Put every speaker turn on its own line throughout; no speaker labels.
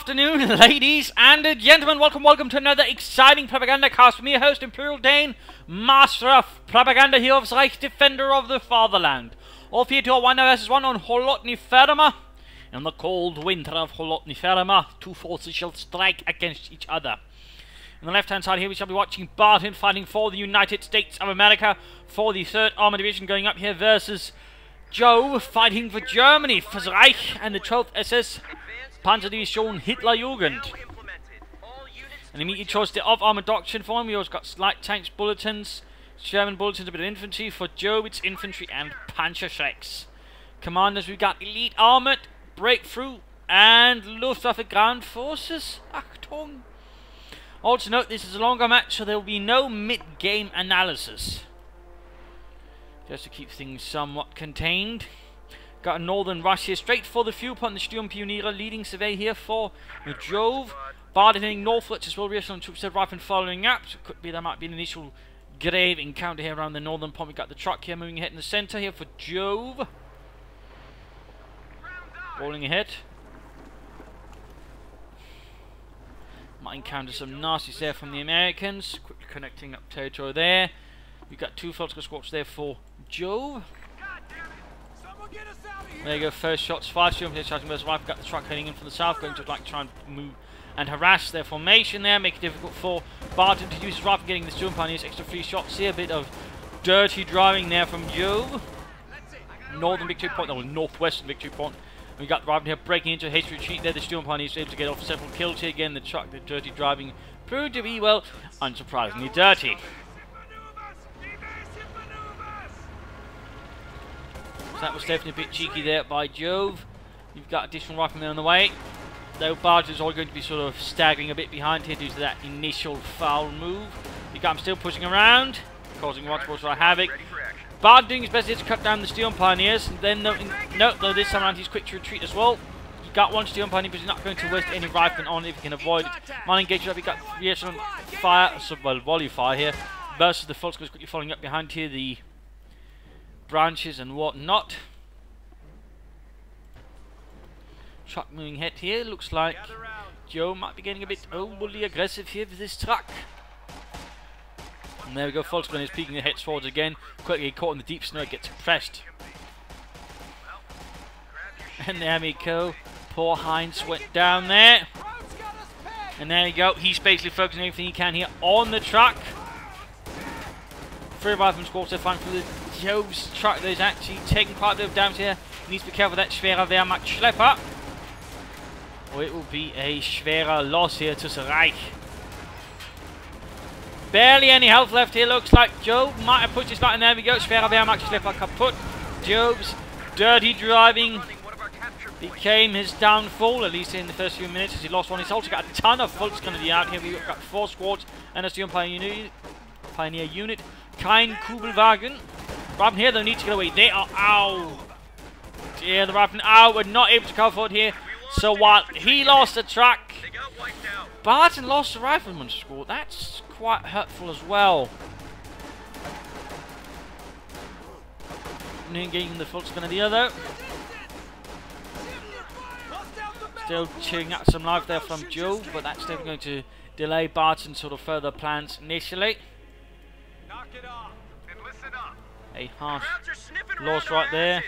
afternoon, ladies and gentlemen. Welcome to another exciting Propagandacast with me, your host, Imperial Dane, Master of Propaganda here of Reich, Defender of the Fatherland. All 4 to 1 versus 1 on Holotny Ferma. In the cold winter of Holotny Ferma, two forces shall strike against each other. On the left-hand side here, we shall be watching Barton fighting for the United States of America for the 3rd Armored Division, going up here versus Jove fighting for Germany, for the Reich and the 12th SS Panzerdivision Hitlerjugend. And immediate choice of armored doctrine for him. We also got light tanks, bulletins, German bulletins, a bit of infantry. For Jove, it's infantry and Panzerschrecks. Commanders, we've got elite armored, breakthrough, and Luftwaffe ground forces. Achtung! Also note, this is a longer match, so there will be no mid-game analysis. Just to keep things somewhat contained. Got a northern rush here, straight for the fuel point. The Sturmpioniere leading survey here for Jove. Barton heading northwards as well. Reassuring troops have arrived and following up. So it could be there might be an initial grave encounter here around the northern point. We've got the truck here moving ahead in the centre here for Jove. Rolling ahead. Might encounter some nasties there from the Americans. Quickly connecting up territory there. We've got 2 Volkswagen squads there for Jove. There you go, first shots, 5 Sturmpioniere charging versus right. We've got the truck heading in from the south, going to like try and move and harass their formation there, make it difficult for Barton to use his rifle, getting the Sturmpioniers extra 3 shots here. A bit of dirty driving there from Jove. Northern victory point, or northwestern victory point. We got the rifle here breaking into a hasty retreat there. The Sturmpioniers able to get off several kills here. Again, the truck, the dirty driving proved to be, well, unsurprisingly dirty. So that was definitely a bit cheeky there by Jove. You've got additional riflemen on the way. Though Barton is all going to be sort of staggering a bit behind here due to that initial foul move. You got him still pushing around, causing multiple sort of havoc. Barton doing his best here to cut down the Sturmpioniers. And then, though this time around he's quick to retreat as well. You got one Sturmpioneer, but he's not going to waste any riflemen on it if he can avoid it. Mine engagement up, you got reassuring fire, well, volley fire here. Versus the Volkswagen quickly following up behind here, the branches and whatnot. Truck moving ahead here. Looks like Joe might be getting a bit overly aggressive here with this truck. And there we go, Volkswagen is peeking the heads forwards again. Quickly caught in the deep snow, it gets pressed. And there we go. Poor Heinz went down there. And there you go, he's basically focusing everything he can here on the truck. 3 riflemen squads are fighting through the Jove's truck that is actually taking quite a bit of damage here. He needs to be careful with that schwerer Wehrmacht Schlepper, or it will be a schwerer loss here to the Reich. Barely any health left here, looks like Jove might have pushed his button. There we go, schwerer Wehrmacht Schlepper kaput. Jove's dirty driving became his downfall, at least in the first few minutes, as he lost one. He's also got a ton of folks going to be out here. We've got 4 squads and a Sturmpioneer unit. Kein Kubelwagen. Riflemen here, they need to get away. They are out. Yeah, the riflemen out. We're not able to cover forward here. So while he lost the truck, Barton lost the rifleman squad. That's quite hurtful as well. Engaging the Volkswagen the other. Still chewing out some life there from Jove, but that's definitely going to delay Barton's sort of further plans initially. A harsh loss right there.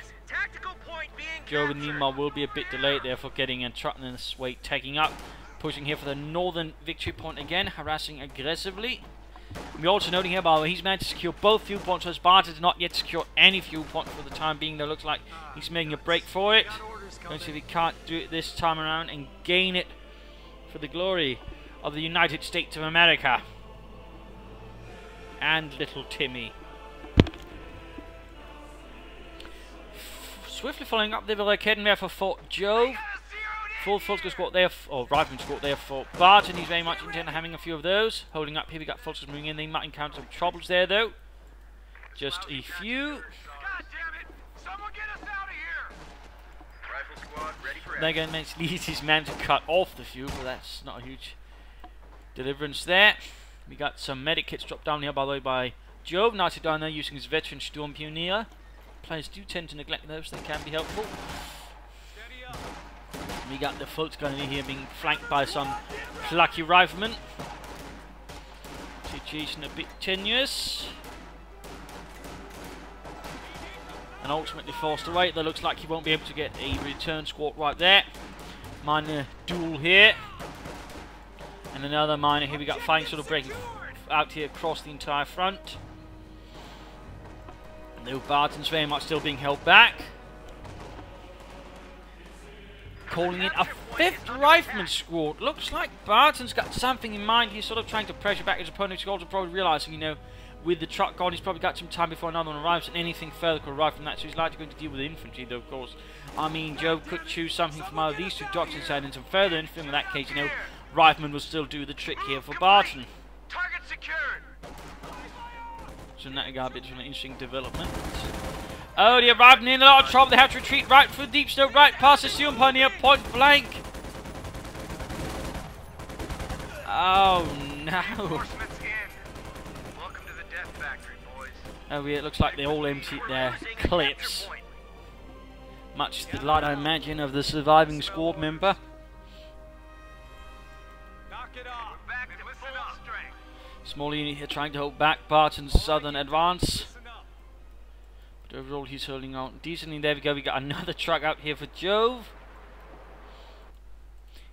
Jove meanwhile will be a bit delayed there for getting a truck in this way, taking up, pushing here for the northern victory point again, harassing aggressively. We're also noting here, by the way, he's managed to secure both fuel points, so Barton has not yet secured any fuel point for the time being. Though looks like he's making a break for it. Going to see if he can't do it this time around and gain it for the glory of the United States of America and little Timmy. Swiftly following up, they were heading there for Fort Jove. Full Volkswagen squad there, or rifleman squad there for Barton. He's very much intent on having a few of those. Holding up here, we got Volkswagen moving in. They might encounter some troubles there, though. Just a few. They're going to lead his man to cut off the fuel, but that's not a huge deliverance there. We got some medic kits dropped down here, by the way, by Jove. Nicely down there using his veteran Sturmpioneer. Players do tend to neglect those, they can be helpful. We got the Volksgunner here being flanked by some plucky riflemen. Situation a bit tenuous. And ultimately forced away. That looks like he won't be able to get a return squad right there. Minor duel here. And another minor here. We got fighting sort of breaking out here across the entire front. And the Barton's very much still being held back. Calling in a 5th rifleman squad. Looks like Barton's got something in mind. He's sort of trying to pressure back his opponent's squad, and probably realizing, you know, with the truck gone, he's probably got some time before another one arrives, and anything further could arrive from that. So he's likely going to deal with the infantry, though, of course. I mean, Jove could choose something from either these two doctrines and some further infantry. In that case, you know, riflemen will still do the trick here for Barton.
Target secured.
So that got a bit of an interesting development. Oh, they're arriving in a lot of trouble. They have to retreat right through deep snow, right past the steel pioneer, point blank. Oh no!
Welcome to the death factory, boys.
Oh yeah, it looks like they all emptied their clips. Much to the delight, I imagine, of the surviving squad member.
Knock it off. Back to full strength.
Small unit here trying to hold back Barton's southern advance. But overall he's holding on decently. There we go, we got another truck out here for Jove.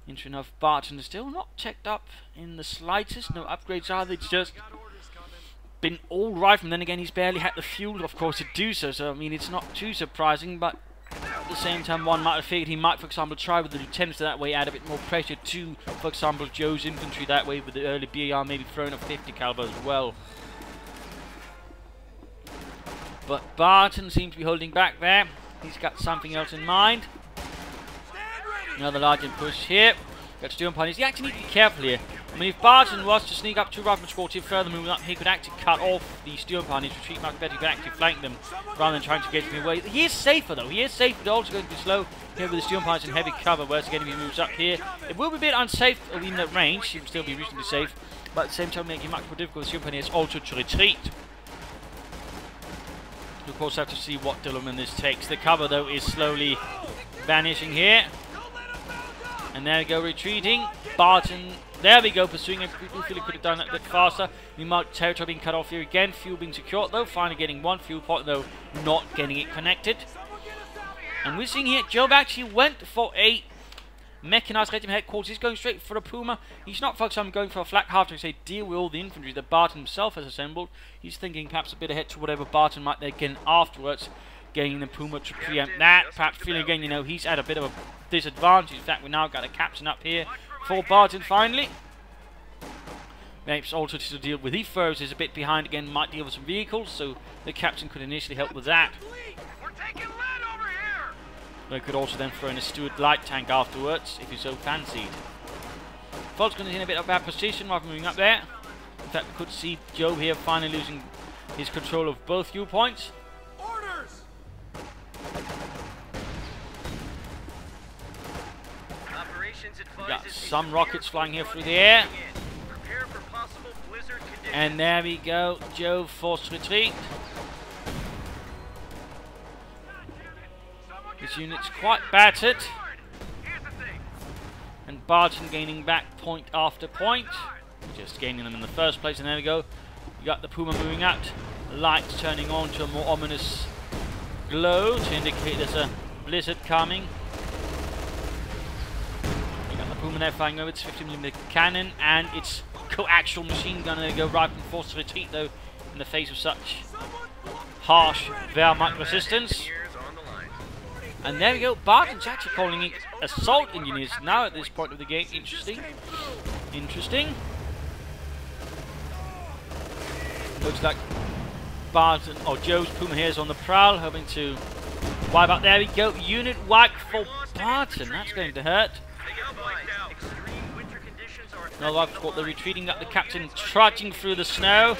Interesting enough, Barton is still not checked up in the slightest. No upgrades either, it's just been all riflemen. Then again, he's barely had the fuel, of course, to do so. So, I mean, it's not too surprising, but at the same time, one might have figured he might, for example, try with the lieutenants, that way add a bit more pressure to, for example, Joe's infantry, that way with the early BAR maybe throwing a 50 caliber as well. But Barton seems to be holding back there. He's got something else in mind. Another large push here. Got steel pioneers. He actually needs to be careful here. I mean, if Barton was to sneak up 2 rifleman squads here further moving up, he could actually cut off the steel pioneers, retreat much better. He could actually flank them rather than trying to get them away. He is safer though. He is safer. They're also going to be slow here with the steel pioneers in heavy cover, whereas again if he moves up here, it will be a bit unsafe even at range. He will still be reasonably safe, but at the same time making it much more difficult for the steel pioneers also to retreat. We of course have to see what development this takes. The cover though is slowly vanishing here. And there we go, retreating. Barton, there we go, pursuing him. We feel he could have done that a bit faster. Remote territory being cut off here again. Fuel being secured though. Finally getting one fuel point though, not getting it connected. And we're seeing here, Jove actually went for a mechanized regiment headquarters. He's going straight for a Puma. He's not focused on going for a flak half to say deal with all the infantry that Barton himself has assembled. He's thinking perhaps a bit ahead to whatever Barton might then get afterwards. Getting the Puma to preempt that. Perhaps feeling again, you know, he's at a bit of a disadvantage. In fact, we now got a captain up here for Barton finally. Perhaps also to deal with. He furs is a bit behind again, might deal with some vehicles, so the captain could initially help with that.
We're taking lead over here.
They could also then throw in a Stuart light tank afterwards, if he so fancied. Volksgunner is in a bit of a bad position while moving up there. In fact, we could see Jove here finally losing his control of both viewpoints. We got some rockets flying here through the air. And there we go, Jove forced retreat. This unit's quite battered. And Barton gaining back point after point. Just gaining them in the first place, and there we go. You got the Puma moving out. Lights turning on to a more ominous glow to indicate there's a blizzard coming. Puma there firing over its 50mm cannon and its coaxial machine gun. There go, right and forced to retreat though in the face of such harsh Wehrmacht resistance. And there we go, Barton's actually calling it assault engineers now at this point of the game. Interesting. Interesting. Looks like Barton or Joe's Puma here is on the prowl, hoping to wipe out. There we go, unit wipe for Barton. That's going to hurt. Another wipe for the retreating up the captain, trudging through the snow,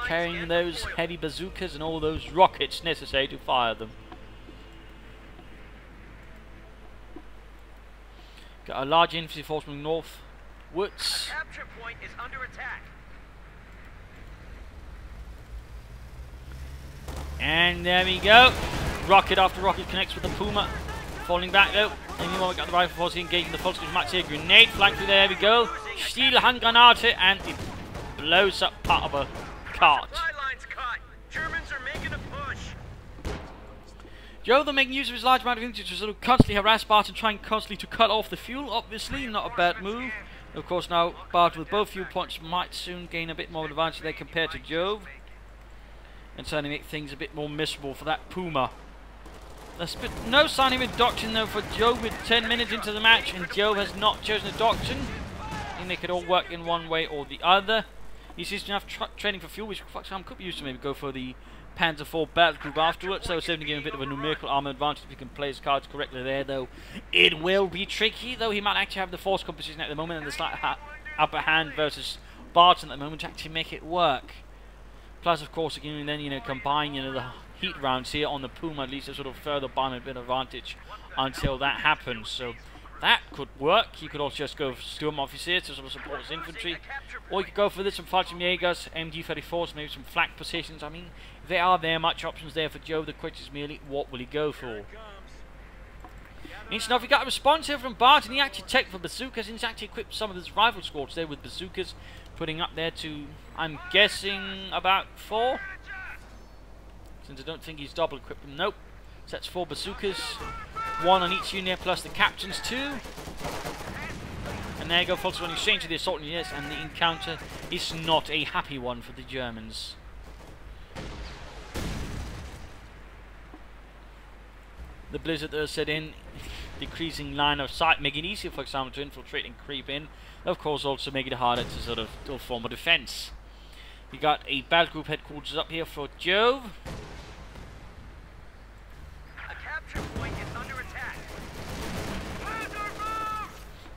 carrying those heavy bazookas and all those rockets necessary to fire them. Got a large infantry force moving northwards.
Capture point is under attack.
And there we go. Rocket after rocket connects with the Puma. Falling back though. Anyone we got the rifle force engaging the full skirmish match here. Grenade flying through there. We go. Steel Handgranate, and it blows up part of a cart.
Germans are making a push.
Jove, making use of his large amount of infantry to sort of constantly harass Barton, trying constantly to cut off the fuel. Obviously, not a bad move. Of course, now Barton with both fuel points might soon gain a bit more advantage there compared to Jove, and certainly make things a bit more miserable for that Puma. There's no sign of a doctrine though for Jove with 10 minutes into the match, and Jove has not chosen a doctrine. I think they could all work in one way or the other. He seems to have training for fuel, which Foxhound could be used to maybe go for the Panzer IV battle group afterwards, so it's certainly giving a bit of a numerical armor advantage if he can play his cards correctly there, though it will be tricky, though he might actually have the force composition at the moment and the slight upper hand versus Barton at the moment to actually make it work. Plus, of course, again, then, you know, combine, you know, the heat rounds here on the Puma, at least to sort of further buy him a bit of advantage until that happens, so that could work. He could also just go for Sturmoffice here to sort of support his infantry, or he could go for this, some Fallschirmjägers, MG-34s, maybe some flak positions. I mean, if there are much options there for Jove. The question is merely, what will he go for? Interesting enough, we got a response here from Barton. He actually checked for bazookas, and he's actually equipped some of his rival squads there with bazookas, putting up there to, I'm guessing, about 4? Since I don't think he's double equipped them. Nope. So that's 4 bazookas. 1 on each unit, plus the captain's 2. And there you go, folks, when exchange of the assault units, and the encounter is not a happy one for the Germans. The blizzard that set in, decreasing line of sight, making it easier, for example, to infiltrate and creep in. Of course, also making it harder to sort of form a defense. We got a battle group headquarters up here for Jove.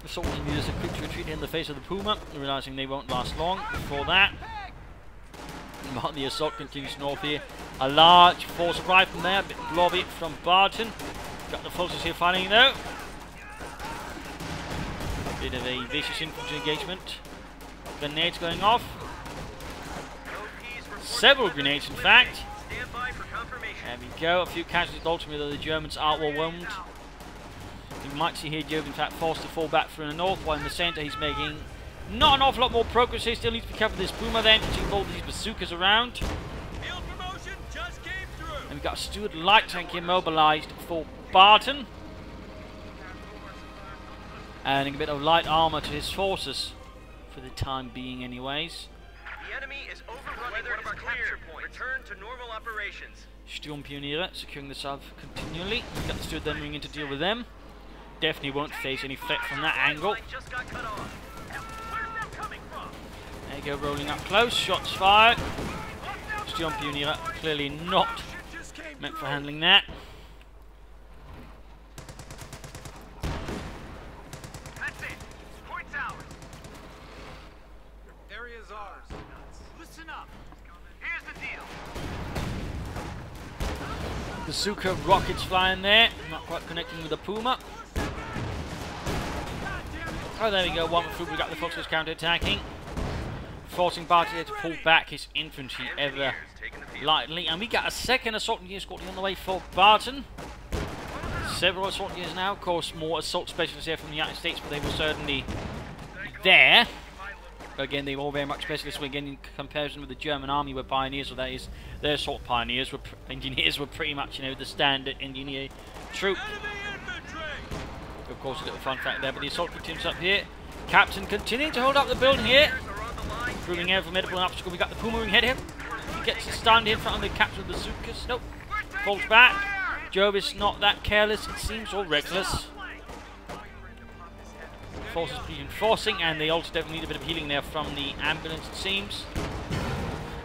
The soldiers use a quick retreat in the face of the Puma, realizing they won't last long. Before that, the assault continues north here. A large force of riflemen there, a bit blobby from Barton. Got the forces here fighting though. A bit of a vicious infantry engagement. Grenades going off. Several grenades, in fact. There we go. A few casualties ultimately, though the Germans are overwhelmed. You might see here Jove, in fact, forced to fall back through the north, while in the centre he's making not an awful lot more progress here. Still needs to be careful with this Puma then, to involve these bazookas around. And we've got a Stuart light tank here mobilised for Barton. Adding a bit of light armour to his forces, for the time being anyways.
The enemy is overrunning one of our capture points. Return to normal operations.
Sturmpioniere securing the south continually. We've got the Stuart then moving in to deal with them. Definitely won't face any threat from that angle. There you go, rolling up close, shots fired. Sturmpioniere clearly not meant for handling that.
That's it. Point's ours. Area's ours. Listen up. Here's the deal.
Bazooka rockets flying there, not quite connecting with the Puma. Oh, there we go, one through, we got the Foxes counter-attacking. Forcing Barton to pull back his infantry ever lightly. And we got a second assault unit escorting on the way for Barton. Several assault units now, of course, more assault specialists here from the United States, but they were certainly there. But again, they were all very much specialists, again, in comparison with the German army, were pioneers, so that is, their assault pioneers, engineers were pretty much, you know, the standard engineer troop. Of course, a little fun fact there, but the assault continues up here. Captain continuing to hold up the building here. Proving air formidable and obstacle. We got the Puma moving head here. He gets stunned in front of the captain of the bazookas. Nope. Falls back. Jove is not that careless, it seems, or reckless. Forces reinforcing, and they also definitely need a bit of healing there from the ambulance, it seems.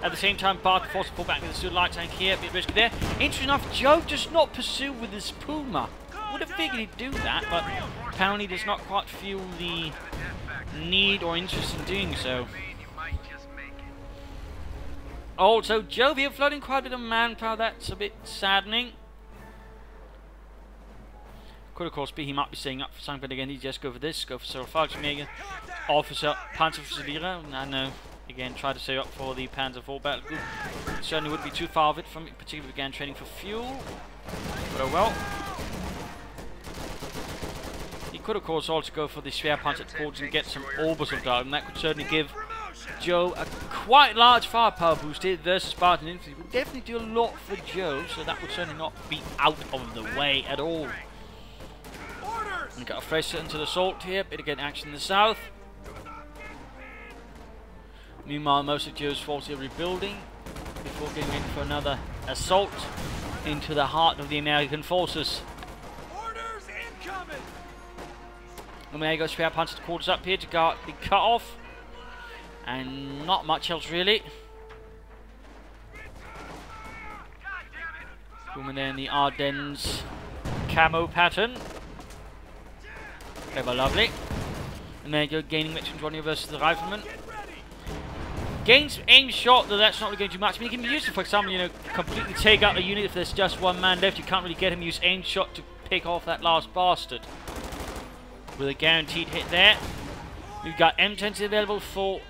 At the same time, Barton forced to pull back with the Stuart light tank here. A bit risky there. Interesting enough, Jove does not pursue with his Puma. Would have figured he'd do that, but apparently does not quite feel the need or interest in doing so. Also, Jove here flooding quite a bit of manpower. That's a bit saddening. Could of course be he might be staying up for something, but again, he just go for this. Go for Cyril Fallschirmjäger, Officer Panzerfusilerer. And no, again, try to save up for the Panzer IV battle group. It certainly wouldn't be too far of it from it, particularly again training for fuel. But oh well. could of course also go for the spare punch at quarters and get some orbital dart, and that could certainly give Jove a quite large firepower boost here versus Barton infantry. Would definitely do a lot for Jove, so that would certainly not be out of the way at all. And got a fresh sentinel assault here, bit of getting action in the south. Meanwhile, most of Jove's forces are rebuilding before getting ready for another assault into the heart of the American forces.
Orders incoming.
And there you go, spare punch at quarters up here to guard the cut off. And not much else really. Booming there in the Ardennes camo pattern. Very lovely. And there you go, gaining Mexican Johnny versus the Rifleman. Gains aim shot, though that's not really going to do much. I mean, he can be used to, for example, you know, completely take out a unit if there's just one man left. You can't really get him to use aim shot to pick off that last bastard. With a guaranteed hit there. We've got M10s available for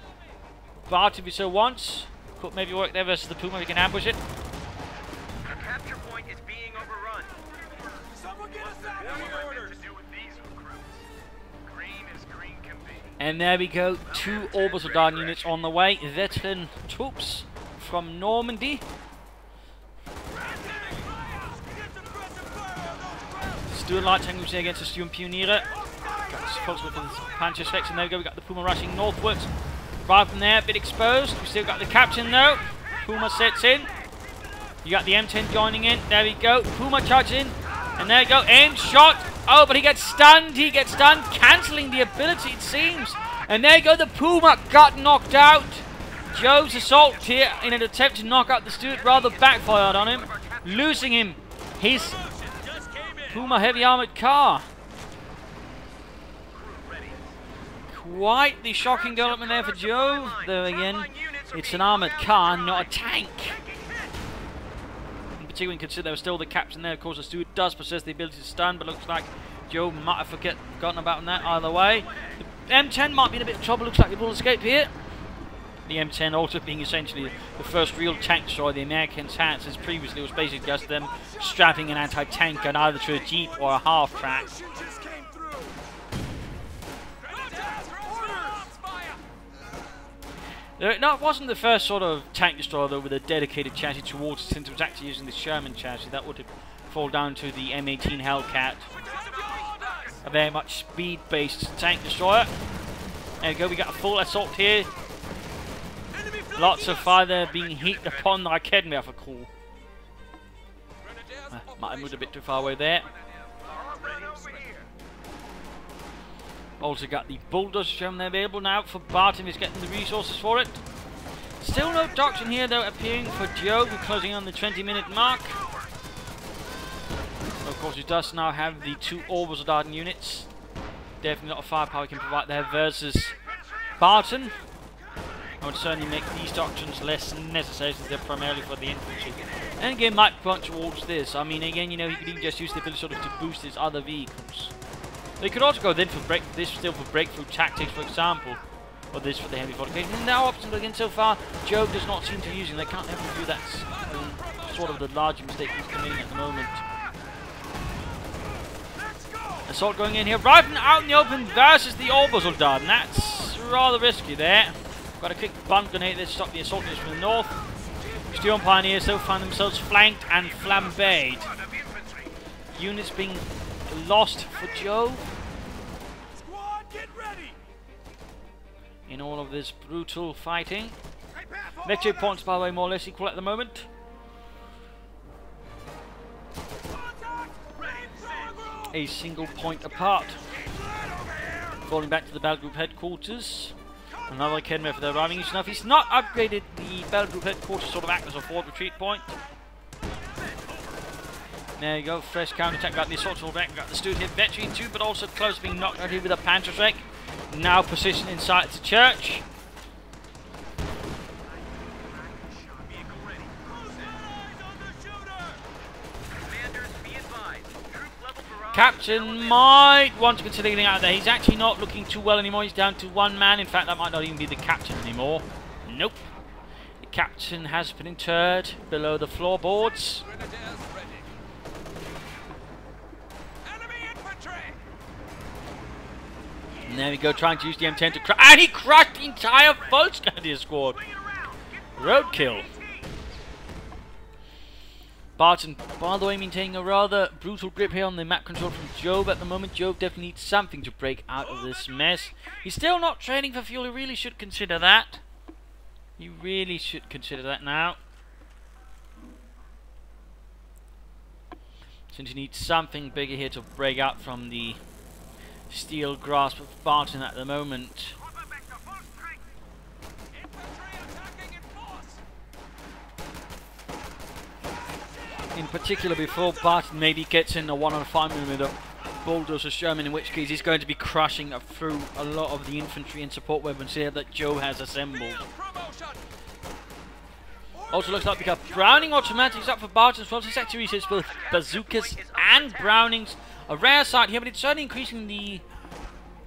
Barton if he so wants. Could maybe work there versus the Puma if he can ambush it.
The capture point is being overrun. Someone get us out of here. To do with these recruits. Green as green can be.
And there we go, 2 orbital dart units on the way. Veteran troops from Normandy. Still light tank here against the Stuart Pioneer. Got the Panzer Specs, and there we go, we got the Puma rushing northwards. Right from there, a bit exposed. We still got the captain though. Puma sets in. You got the M10 joining in. There we go. Puma charges in. And there you go. Aim shot. Oh, but he gets stunned. He gets stunned. Cancelling the ability, it seems. And there you go. The Puma got knocked out. Jove's assault here in an attempt to knock out the Stuart rather backfired on him. Losing him his Puma heavy armoured car. Quite the shocking development there for Jove. Though again, it's an armoured car, not a tank. In particular, when you consider there was still the captain there. Of course, the Stuart does possess the ability to stun, but looks like Jove might have forgotten about that either way. The M10 might be in a bit of trouble. Looks like it will escape here. The M10 also being essentially the first real tank destroyer the Americans had, since previously it was basically just them strapping an anti-tank gun either to a Jeep or a half-track. No, it wasn't the first sort of tank destroyer though with a dedicated chassis towards it, since it was actually using the Sherman chassis. That would fall down to the M18 Hellcat. A very much speed-based tank destroyer. There we go, we got a full assault here. Lots of fire there being heaped upon the Raketenwerfer for cool. Might have moved a bit too far away there. Also got the bulldozer shown there available now for Barton. He's getting the resources for it. Still no doctrine here though appearing for Jove. We're closing on the 20-minute mark. Of course he does now have the 2 orbital dart units. Definitely a lot of firepower he can provide there versus Barton. I would certainly make these doctrines less necessary since they're primarily for the infantry. And again might point towards this. I mean again, you know, he could even just use the ability sort of to boost his other vehicles. They could also go then for breakthrough tactics, for example, or this for the heavy fortification. And now options again so far, Jove does not seem to use them. They can't ever do that. Sort of the larger mistake he's committing at the moment. Assault going in here, right out in the open versus the orbital dart, and that's rather risky there. Got a quick bump grenade there to stop the assault units from the north. Stuart Pioneers though find themselves flanked and flambéed. Units being lost for Jove.
Squad, get ready.
In all of this brutal fighting. Victory points, by the way, more or less equal at the moment. A single point apart. Falling back to the battle group headquarters. Another Kenmare for their arriving. Enough. He's not upgraded the battle group headquarters sort of act as a forward retreat point. There you go, fresh counter-attack, got the assault rank, got the Stuart here, veteran too, but also close being knocked out here with a Panzerschreck. Now positioned inside the church. Captain might want to consider getting out of there. He's actually not looking too well anymore. He's down to 1 man. In fact, that might not even be the captain anymore. Nope. The captain has been interred below the floorboards. And there we go, trying to use the M10 to crush. And he crushed the entire Volksgrenadier squad. Roadkill. Barton, by the way, maintaining a rather brutal grip here on the map control from Jove at the moment. Jove definitely needs something to break out of this mess. He's still not trading for fuel. He really should consider that. He really should consider that now. Since he needs something bigger here to break out from the steel grasp of Barton at the moment. In particular, before Barton maybe gets in a 1-on-5mm bulldozer Sherman, in which case he's going to be crushing through a lot of the infantry and support weapons here that Joe has assembled. Also looks like we got Browning automatics up for Barton as well. This actually uses both bazookas and Brownings. A rare sight here, but it's certainly increasing the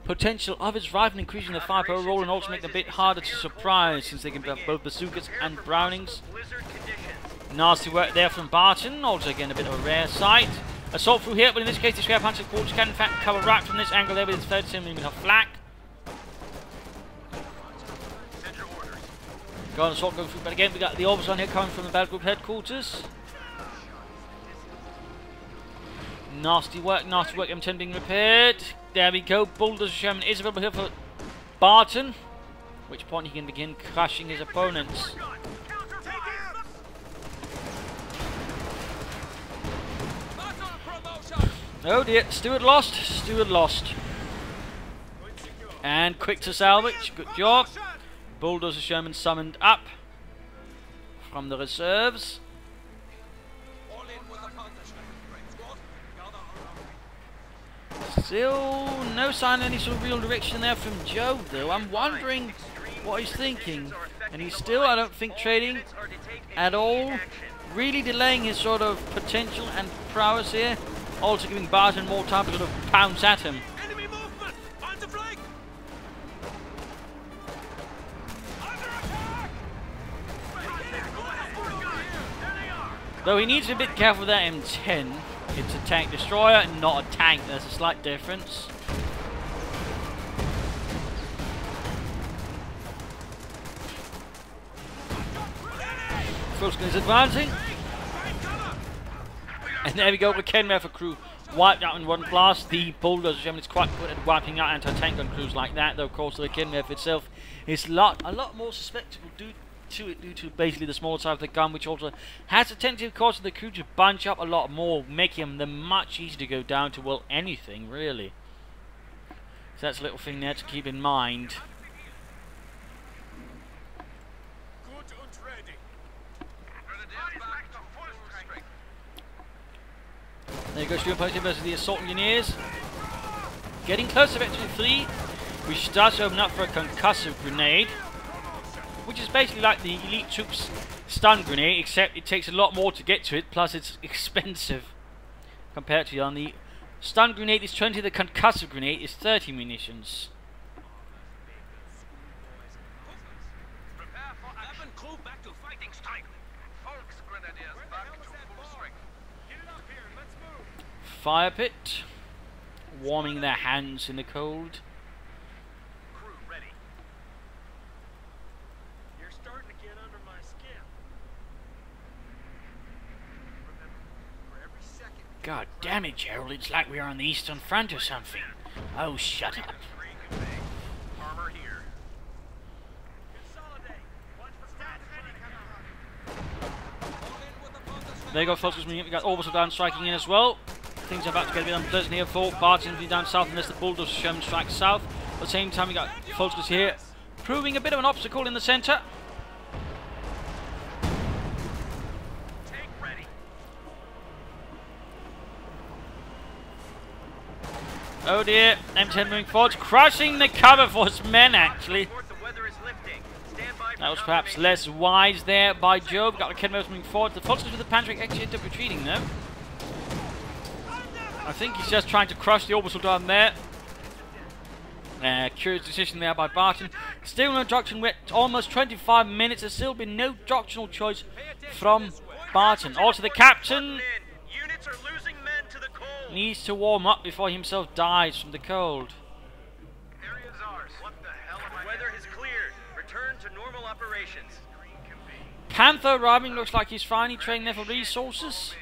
potential of his rifle, increasing the firepower roll, and also making it a bit harder to surprise since they can have both bazookas and Brownings. Nasty work there from Barton. Also again a bit of a rare sight. Assault through here, but in this case the square punch quarters can in fact cover right from this angle there with its 37mm flak. Go on, assault going through, but again we got the orbs on here coming from the battle group headquarters. Nasty work, M10 being repaired. There we go, bulldozer Sherman is available here for Barton. At which point he can begin crushing his opponents. Oh dear, Stewart lost. And quick to salvage, good job. Bulldozer Sherman summoned up from the reserves. Still no sign of any sort of real direction there from Joe though. I'm wondering what he's thinking. And he's still, I don't think, trading at all. Really delaying his sort of potential and prowess here. Also giving Barton more time to sort of pounce at him.
Enemy movement! On the flank! Under attack!
Though he needs to be a bit careful with that M10. It's a tank destroyer, not a tank. There's a slight difference. Fulskin is advancing. And there we go, the Kenmare crew wiped out in one blast. The bulldozer Sherman is quite good at wiping out anti-tank gun crews like that, though of course the Kenmare itself is a lot more susceptible due to basically the small size of the gun, which also has a tendency of causing the crew to bunch up a lot more, making them much easier to go down to, well, anything really. So that's a little thing there to keep in mind. There goes Stuart Posting versus the Assault Engineers. Getting close to Victory 3, which does open up for a concussive grenade, which is basically like the elite troops stun grenade, except it takes a lot more to get to it, plus it's expensive compared to the other. The stun grenade is 20, the concussive grenade is 30 munitions. Fire pit, warming their hands in the cold.
Crew ready. You're starting to get under my skin. Remember, for every second.
God damn it, Gerald, it's like we're on the Eastern Front or something. Oh, shut up.
Armor here. Consolidate. Watch for stats ready.
There you go, folks. We got Orbital down striking in as well. Things are about to get a bit unpleasant here for Barton down south unless the bulldozer Sherman strikes south. At the same time, we got Folskers here, proving a bit of an obstacle in the centre.
Tank ready.
Oh dear, M10 moving forward, crushing the cover for his men actually. That was perhaps less wise there by Joe. Got the Kenmare moving forward. The Folskers with the Pantric actually end up retreating though. I think he's just trying to crush the orbital down there. Curious decision there by Barton. Still no doctrine. We're almost 25 minutes. There's still been no doctrinal choice from Barton. Also, the captain needs to warm up before he himself dies from the cold.
Area to normal operations.
Panther arriving, looks like he's finally trained there for resources.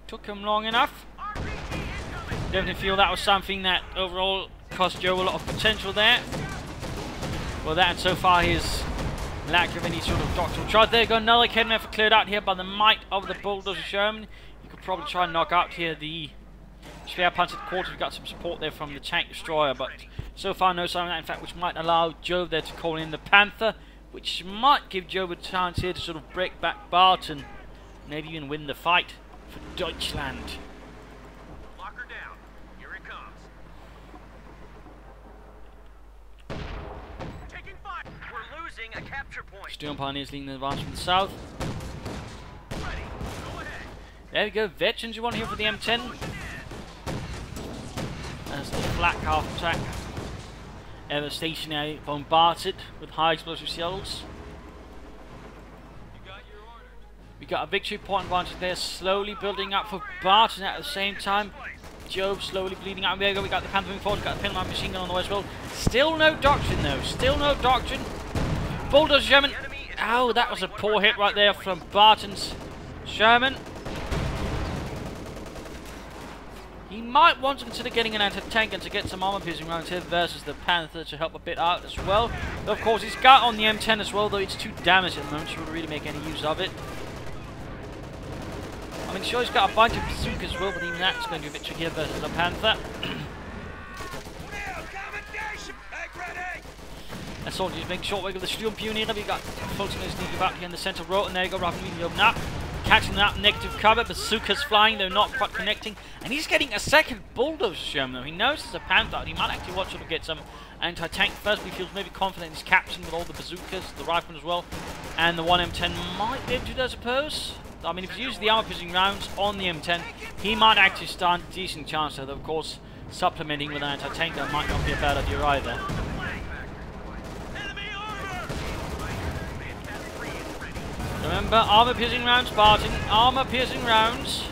Took him long enough. Definitely feel that was something that overall cost Joe a lot of potential there. Well, that and so far his lack of any sort of doctoral charge. There you go, another cannon effort cleared out here by the might of the bulldozer Sherman. You could probably try and knock out here the Schwer Panzer quarters. We've got some support there from the tank destroyer, but so far no sign of that, in fact, which might allow Jove there to call in the Panther, which might give Jove a chance here to sort of break back Barton, maybe even win the fight for Deutschland.
Lock her down. Here it comes. Taking fire. We're losing a capture point.
Stern Pioneers leading the advance from the south.
Ready. Go ahead.
There we go, veterans you want here for the M10. As the flak half attack. Ever stationary bombarded with high explosive shells. We got a victory point advantage there, slowly building up for Barton at the same time. Jove slowly bleeding out. There we go, we got the Panther moving forward, got the Pinline machine gun on the way as well. Still no doctrine though, still no doctrine. Bulldozer Sherman. Oh, that was a poor hit right there from Barton's Sherman. He might want to consider getting an anti-tank and to get some armor-piercing rounds here versus the Panther to help a bit out as well. But of course, he's got on the M10 as well, though it's too damaged at the moment, so he wouldn't really make any use of it. I mean, sure, he's got a bunch of bazookas as well, but even that's going to be a bit trickier versus the Panther. That's all, just making short work of the Sturmpioniere. We got folks sneaking about here in the center row, and there you go, rapidly open up. Catching that negative cover, bazookas flying, they're not quite connecting. And he's getting a second bulldozer Sherman though. He knows there's a Panther, and he might actually want to get some anti-tank first, but he feels maybe confident in his captain with all the bazookas, the riflemen as well. And the 1M10 might be able to do that, I suppose. I mean, if he uses the armor-piercing rounds on the M10, he might actually stand a decent chance, though, of course, supplementing with an anti-tank, that might not be a bad idea either. Remember, armor-piercing rounds, Barton. Armor-piercing rounds.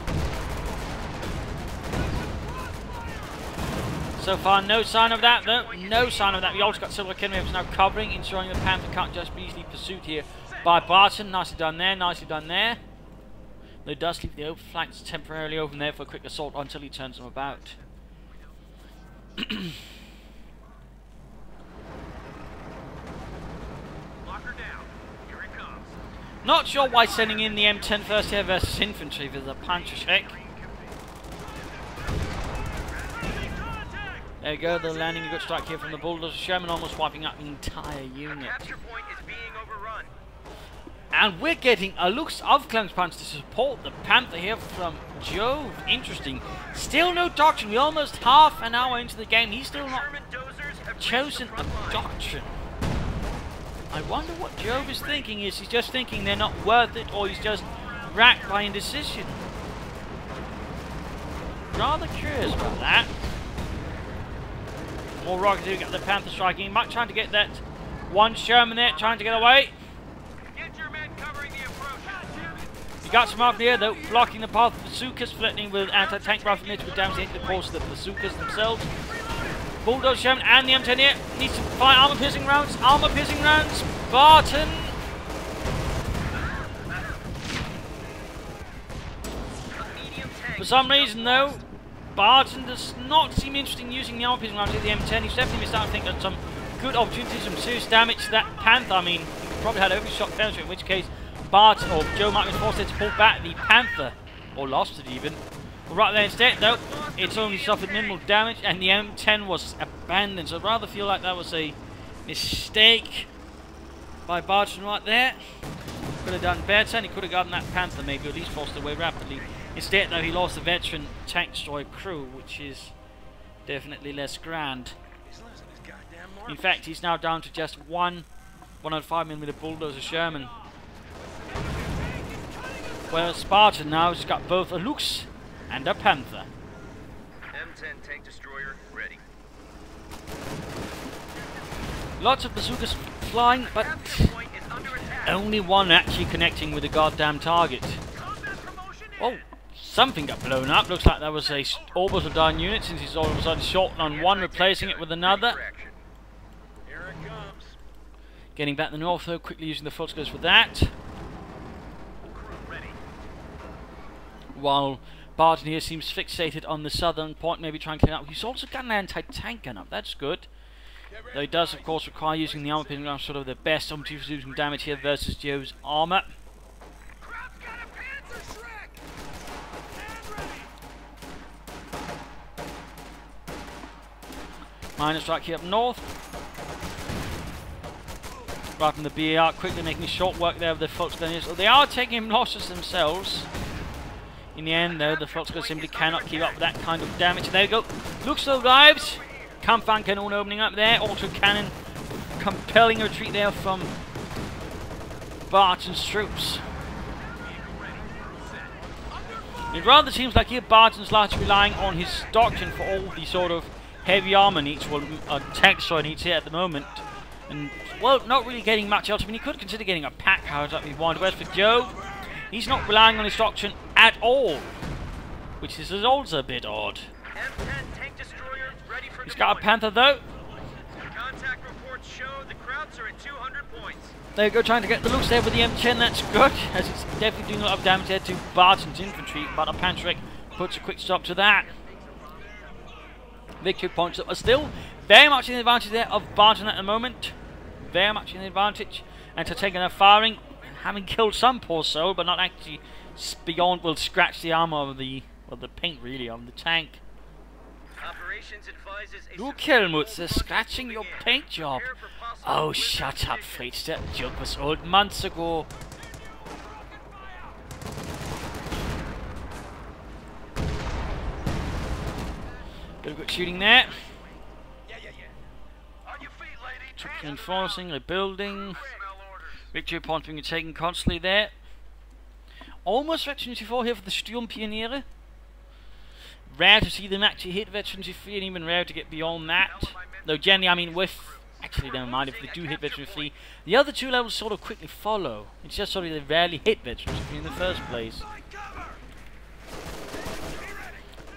So far, no sign of that, though. No sign of that. We also got Silver Kenway now covering, ensuring the Panther can't just be easily pursued here by Barton. Nicely done there, nicely done there. Though it does leave the open flanks temporarily open there for a quick assault until he turns them about. Not sure why sending in the M10 first here versus infantry for the punch check. There you go, they're landing a good strike here from the bulldozer Sherman, almost wiping out the entire unit.
Capture point is being overrun.
And we're getting a Lux Aufklärungspunch to support the Panther here from Jove. Interesting. Still no doctrine. We're almost half an hour into the game. He's still not chosen a doctrine. I wonder what Jove is thinking. Is he just thinking they're not worth it, or he's just racked by indecision? Rather curious about that. More rockets here. We got the Panther striking. Might trying to get that one Sherman there, trying to get away.
Get your men covering the approach.
You got some up here though, blocking the path of bazookas, threatening with anti-tank riflemen to damage the engine, of course, the bazookas themselves. Bulldozer Sherman and the M10 here needs to fire armor-piercing rounds. Armor-piercing rounds. Barton. For some reason though, Barton does not seem interested in using the armor-piercing rounds at the M10. He's definitely missed out, I think, on some good opportunities, some serious damage to that Panther. I mean, he probably had every shot penetrate, in which case Barton or Joe might be forced to pull back the Panther, or lost it even. But right there instead, though, it's only suffered minimal damage, and the M10 was abandoned. So I rather feel like that was a mistake by Barton right there. Could have done better, and he could have gotten that Panther maybe, at least forced away rapidly. Instead, though, he lost the veteran tank destroyer crew, which is definitely less grand. In fact, he's now down to just one 105mm bulldozer Sherman. Whereas Spartan now has got both a Lux and a Panther.
M10 tank destroyer ready.
Lots of bazookas flying, but only one actually connecting with the goddamn target. Oh, something got blown up. Looks like that was a orbital down unit, since he's all of a sudden short on one, replacing it with another. Getting back to the north though, quickly using the Volksgers for that. While Barton here seems fixated on the southern point, maybe trying to clean up. He's also got an anti-tank gun up, that's good. Though he does of course require using the armor piercing round, sort of the best opportunity for using damage here versus Jove's armor. Minor strike here up north. Right from the BAR, quickly making short work there of the Volksgers. So they are taking losses themselves. In the end, though, the Volksgers simply cannot keep up with that kind of damage. And there we go. Looks arrives. Kampfan cannon opening up there. Auto cannon compelling a retreat there from Barton's troops. It rather seems like here Barton's largely relying on his doctrine for all the sort of heavy armor needs, well, tank needs here at the moment. And, well, not really getting much else. I mean, he could consider getting a pack carrier up if he wanted. Whereas for Jove, he's not relying on his doctrine at all, which is also a bit odd.
M10 tank destroyer ready for
He's got a Panther though.
Contact reports show the Krauts are at 200 points.
There you go, trying to get the looks there with the M10. That's good, as it's definitely doing a lot of damage there to Barton's infantry. But a Panzerek puts a quick stop to that. Victory points that are still very much in the advantage there of Barton at the moment. Very much in the advantage. And to taking a firing, having killed some poor soul, but not actually beyond, will scratch the armor of the, well, the paint really on the tank.
Operations advises
You Kelmuts, they're scratching your paint job. Oh, shut up, Fritz. That joke was old months ago. Bit of good shooting there. Reinforcing, rebuilding. Victory point being taken constantly there. Almost Veteran 24 here for the Sturmpioniere. Rare to see them actually hit Veteran 23 and even rare to get beyond that. Though generally, I mean, with... Actually, never mind, if they do hit Veteran 3, the other two levels sort of quickly follow. It's just sort of they rarely hit Veteran 3 in the first place.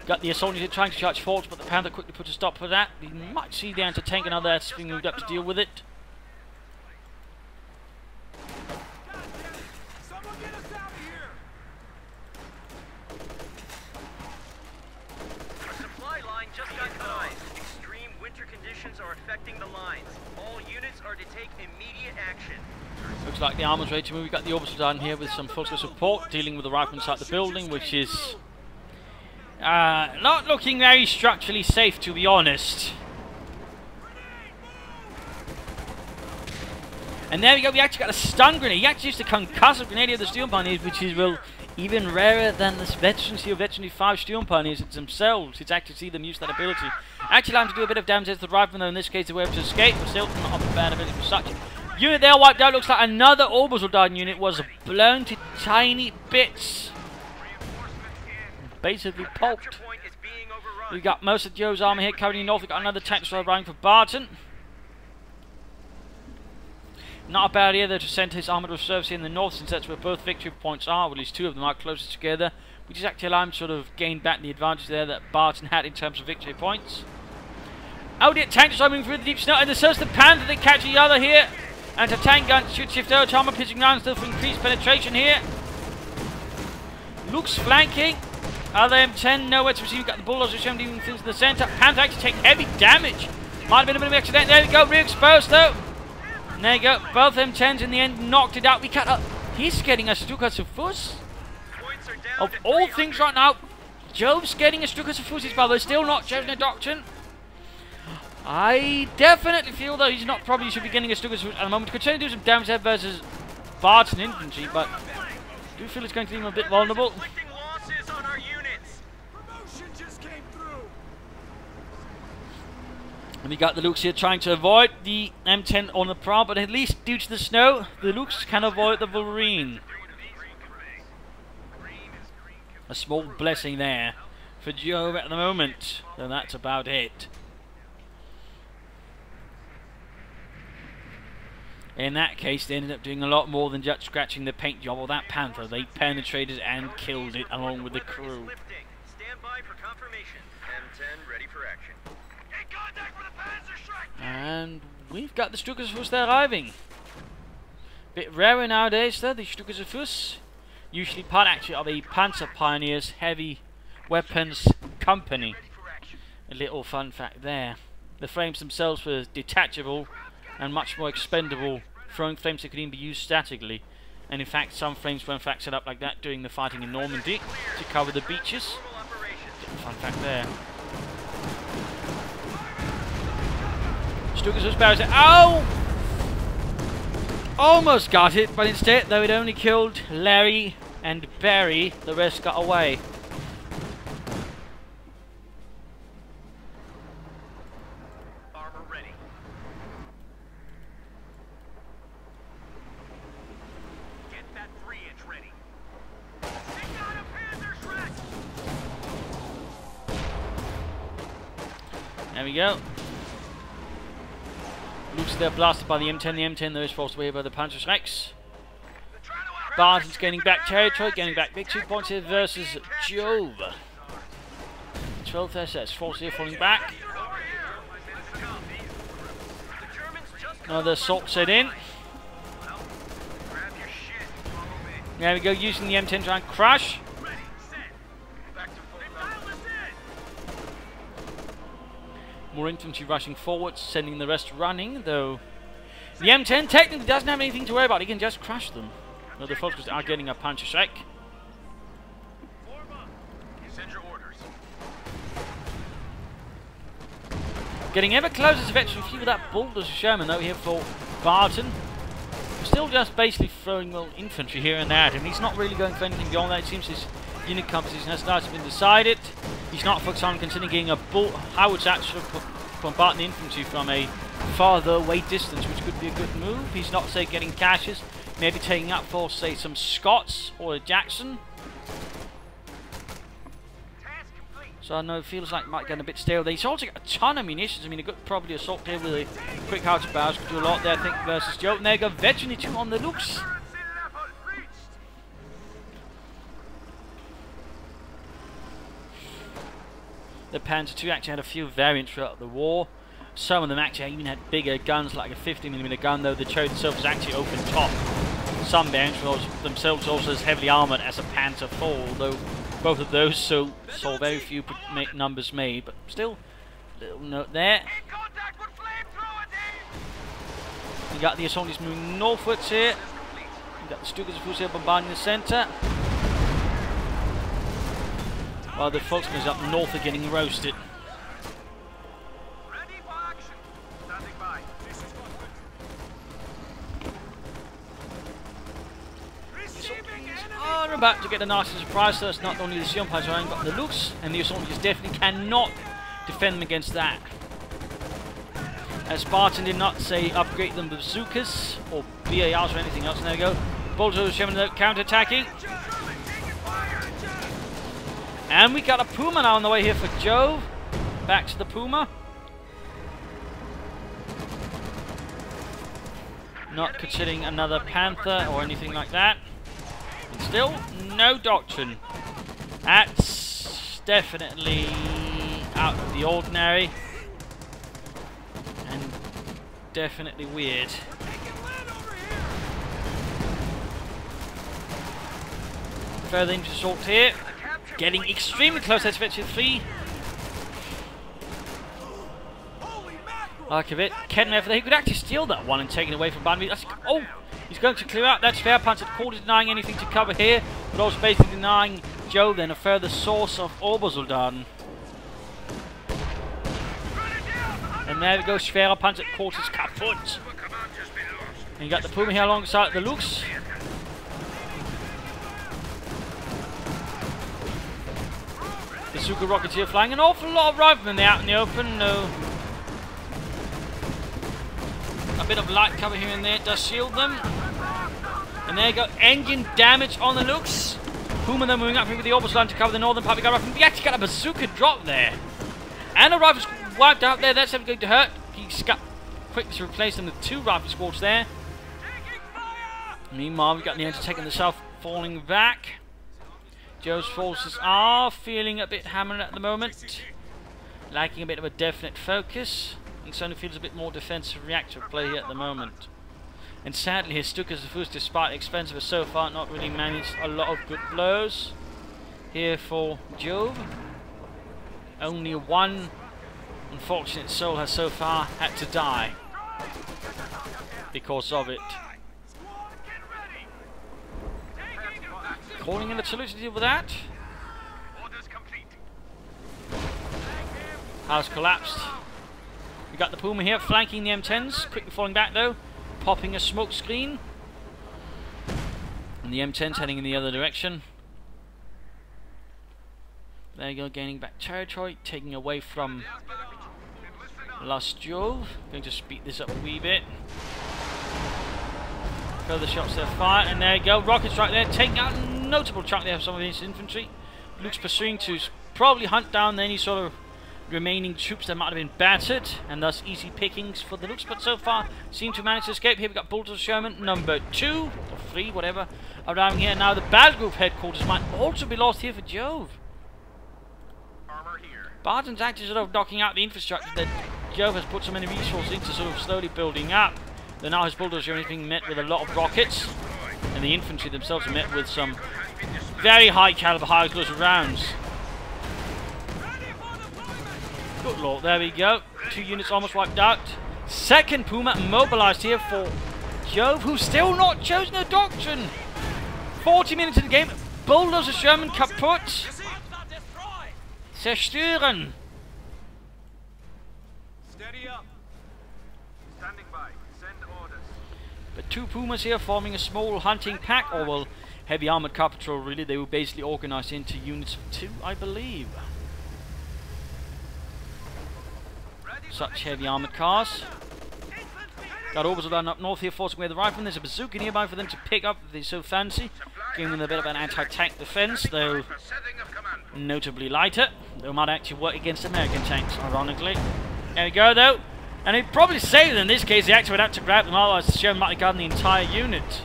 Got the assault unit trying to charge forward, but the Panther quickly puts a stop for that. We might see the anti-tank and other that's being moved up to deal with it.
A supply line just got cut off. Extreme winter conditions are affecting the lines. All units are to take immediate action.
Looks like the armor's ready to move. We've got the Orbiter down here with some full support, dealing with the rifle inside the building, which is... not looking very structurally safe, to be honest. And there we go, we actually got a stun grenade. He actually used the concussive grenade of the Sturmpioneers, which is, well, even rarer than the Veteran or Veteran 5 Sturmpioneers themselves. It's actually see them use that ability. Actually allowing to do a bit of damage to the rifle, though in this case they were able to escape, but still not a bad ability for such. Unit there wiped out. Looks like another Orbital Dardan unit was blown to tiny bits. Basically pulped. We got most of Joe's army here currently north. We got another tank destroyer arriving for Barton. Not a bad idea though to send his armoured reserves here in the north, since that's where both victory points are, or at least two of them are closest together, which is actually allowing him to sort of gain back the advantage there that Barton had in terms of victory points. Oh dear, tank destroyer moving through the deep snow, and the South the Panther they catch each other here, and a tank gun shoot shift out, armor pitching round still for increased penetration here. Luke's flanking. Other M10 nowhere to receive. Got the bulldozer shooting things in the centre. Panther actually take heavy damage. Might have been a bit of an accident. There we go, re-exposed though. And there you go. Both M10s in the end knocked it out. We cut up. He's getting a Stuka zu Fuss. Of all things right now, Jove's getting a Stuka zu Fuss, but they're still not Jove's doctrine. I definitely feel though he's not probably should be getting a Stuka zu Fuss at the moment. Could try to do some damage there versus Barton infantry, but I do feel it's going to leave him a bit vulnerable. And we got the Lukes here trying to avoid the M10 on the prowl, but at least due to the snow, the Lukes can avoid the Wolverine. A small blessing there for Jove at the moment, and that's about it. In that case, they ended up doing a lot more than just scratching the paint job of that Panther. They penetrated and killed it along with the crew.
Stand by for confirmation. M10 ready for action.
And we've got the Stukas Fuss there arriving. Bit rarer nowadays though, the Stückersfuss. Usually part actually of a Panzer Pioneers Heavy Weapons Company. A little fun fact there. The frames themselves were detachable and much more expendable throwing frames that could even be used statically. And in fact some frames were in fact set up like that during the fighting in Normandy to cover the beaches. Little fun fact there. Stückersfuss barrels. Oh! Almost got it, but instead, though it only killed Larry and Barry, the rest got away.
Armor ready. Get that 3-inch ready. Take out a Panzer Shrek!
There we go. Looks they're blasted by the M10. The M10 though is forced away by the Panzer Shreks. Barton's gaining back territory, gaining back victory points here versus Jove. 12th SS, forced here falling back. Another assault set in. There we go, using the M10 to try and crush. More infantry rushing forwards, sending the rest running, though the M10 technically doesn't have anything to worry about, he can just crush them. Well, the folks are getting a Panzer Shrek.
Send your orders.
Getting ever closer to veteran few with that bulldozer Sherman though here for Barton. Still just basically throwing well infantry here and there at him. He's not really going for anything beyond that. It seems his unit composition has largely been decided. He's not focused on considering getting a howitzer actually bombarding the infantry from a farther away distance, which could be a good move. He's not, say, getting caches, maybe taking up for, say, some Scots or a Jackson. So I know it feels like it might get a bit stale there. He's also got a ton of munitions. I mean, a good probably assault here with a quick howitzer barrage could do a lot there, I think, versus Joe. And there you go, veteran 2 on the looks. The Panzer II actually had a few variants throughout the war. Some of them actually even had bigger guns, like a 50mm gun, though the Jove itself was actually open top. Some variants were themselves also as heavily armoured as a Panzer IV, although both of those saw very few numbers made, but still, little note there. You got the assaults moving northwards here. You got the Stückersfuss here bombarding the centre. While the Volksman's up north are getting roasted.
Ready for action. Standing by.
Are about to get a nasty surprise, so it's not only the Sion Panzer but the Lux, and the assaults definitely cannot defend them against that. As Barton did not, say, upgrade them with bazookas or BARs or anything else. And there we go. Bulldozer Sherman counter-attacking. And we got a Puma now on the way here for Jove. Back to the Puma. Not considering another Panther or anything like that. But still, no doctrine. That's definitely out of the ordinary. And definitely weird. Further into assault here. Getting extremely close to Adventure 3. Like a bit. Kennev, he could actually steal that one and take it away from Barton. Oh, he's going to clear out. That's fair. Panzer quarter denying anything to cover here, but also basically denying Joe then a further source of Obersoldaten. And there we go, Schwerer Panzer quarters kaputt. And you got the Puma here alongside the Lux. The Suka Rocketeer flying an awful lot of riflemen out in the open. No. A bit of light cover here and there does shield them. And there you go, engine damage on the Lux. Puma then moving up here with the Obersoldaten to cover the northern part. We actually got a bazooka drop there. And a rifle squad wiped out there. That's never going to hurt. He's got quick to replace them with 2 rifle squads there. Meanwhile, we've got the engine taking the south, falling back. Joe's forces are feeling a bit hammered at the moment, lacking a bit of a definite focus, and certainly feels a bit more defensive reactive play here at the moment. And sadly his Stukas, despite expensive, has so far not really managed a lot of good blows here for Jove. Only one unfortunate soul has so far had to die because of it. Calling in a solution to deal with that. House collapsed. We got the Puma here flanking the M10s, quickly falling back though, popping a smoke screen. And the M10s heading in the other direction. There you go, gaining back territory, taking away from Lost Jove. Going to speed this up a wee bit. Further shots there fired, and there you go, rockets right there, taking out a notable chunk there of some of his infantry. Luke's pursuing to probably hunt down any sort of remaining troops that might have been battered, and thus easy pickings for the Lukes, but so far seem to manage to escape. Here we got Bulldozer Sherman number 2, or 3, whatever, arriving here. Now the battle group headquarters might also be lost here for Jove. Barton's actually sort of knocking out the infrastructure that Jove has put so many resources into, sort of slowly building up. Though now his Bulldozer Sherman is being met with a lot of rockets, and the infantry themselves are met with some very high caliber, high explosive rounds. Good lord, there we go. 2 units almost wiped out. Second Puma mobilized here for Jove, who's still not chosen a doctrine. 40 minutes in the game. Bulldozer Sherman kaputt. Zerstören.
Steady up. Standing by. Send orders.
But 2 Pumas here forming a small hunting pack, or well, heavy armored car patrol really. They were basically organized into units of 2, I believe. Such heavy armoured cars. Got orbitals down up north here, forcing away the riflemen. There's a bazooka nearby for them to pick up if they so fancy, giving them a bit of an anti-tank defense, though notably lighter. They might actually work against American tanks, ironically. There we go, though. And he'd probably save them in this case. He actually would have to grab them, otherwise the Sherman might have gotten the entire unit.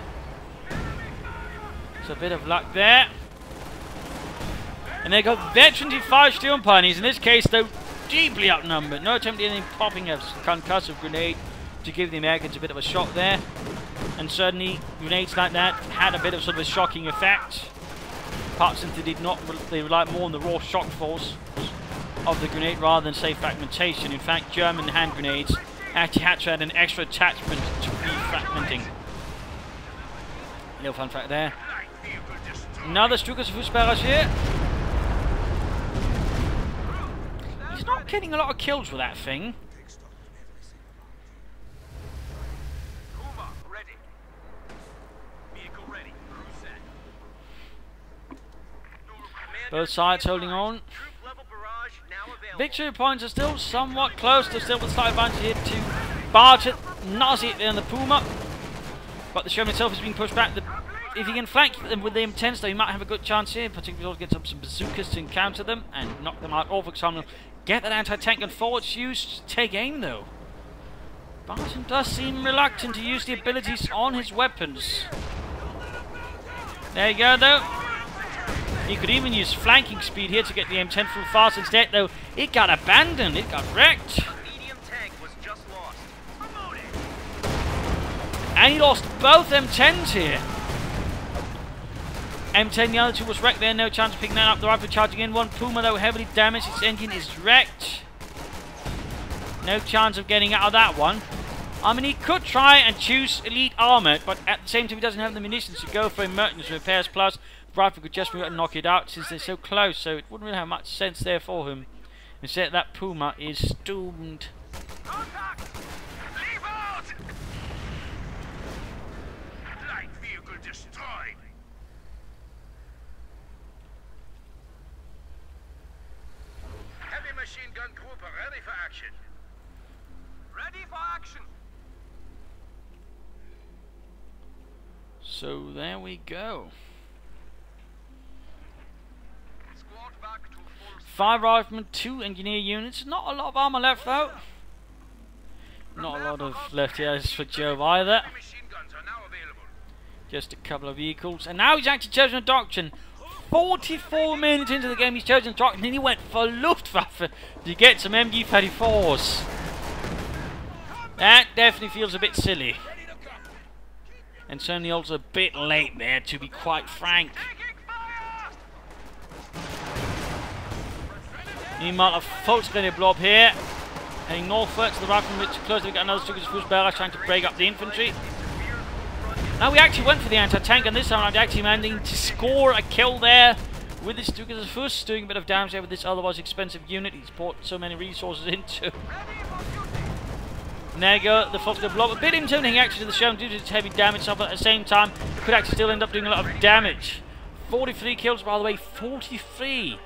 So a bit of luck there. And they got veteran D5 Sturmpioneers. In this case, though, deeply outnumbered. No attempt at anything, popping a concussive grenade to give the Americans a bit of a shot there. And certainly grenades like that had a bit of sort of a shocking effect. Parts simply did not, they relied more on the raw shock force of the grenade rather than say fragmentation. In fact, German hand grenades actually had to add an extra attachment to refragmenting. Little fun fact there. Another Stukas barrage here. He's not getting a lot of kills with that thing.
Puma, ready. Vehicle ready. Crew set.
Both sides holding on.
Troop level barrage now available.
Victory points are still somewhat close. There's still with slight advantage here to Barton. Nazi it there on the Puma. But the Sherman itself is being pushed back. If you can flank them with the M10s, though, you might have a good chance here, particularly to get some bazookas to encounter them and knock them out. Or for example, get that anti-tank and forwards used to take aim, though. Barton does seem reluctant to use the abilities on his weapons. There you go, though. He could even use flanking speed here to get the M10 through fast. Instead, though, it got abandoned. It got wrecked.
Medium tank was just lost. Promoted.
And he lost both M10s here. M10, the other 2 was wrecked there, no chance of picking that up. The rifle charging in. One Puma, though, heavily damaged. Its engine is wrecked. No chance of getting out of that one. I mean, he could try and choose elite armor, but at the same time, he doesn't have the munitions to go for emergency repairs. Plus, the rifle could just knock it out since they're so close, so it wouldn't really have much sense there for him. Instead, that Puma is doomed.
Contact! Leave out! Light vehicle destroyed. Heavy machine gun group ready for action. Ready for action.
So there we go.
Squad back to full
5 riflemen, 2 engineer units. Not a lot of armor left, though. Not a lot of left here for Jove either.
machine guns are now available.
Just a couple of vehicles. And now he's actually chosen a doctrine. 44 minutes into the game, he's chosen a doctrine, and he went for Luftwaffe to get some MG-34s. That definitely feels a bit silly. And certainly also a bit late there, to be quite frank. Meanwhile, a false grenade blow up here. Heading northward to the right from which close, we got another Stukas barrage trying to break up the infantry. Now we actually went for the anti-tank, and this time I'm actually managing to score a kill there with the Stukas doing a bit of damage there with this otherwise expensive unit he's poured so many resources into. And there you go, the Fox going to blow up. A bit intimidating actually to the Sherman due to its heavy damage, but at the same time, it could actually still end up doing a lot of damage. 43 kills, by the way, 43.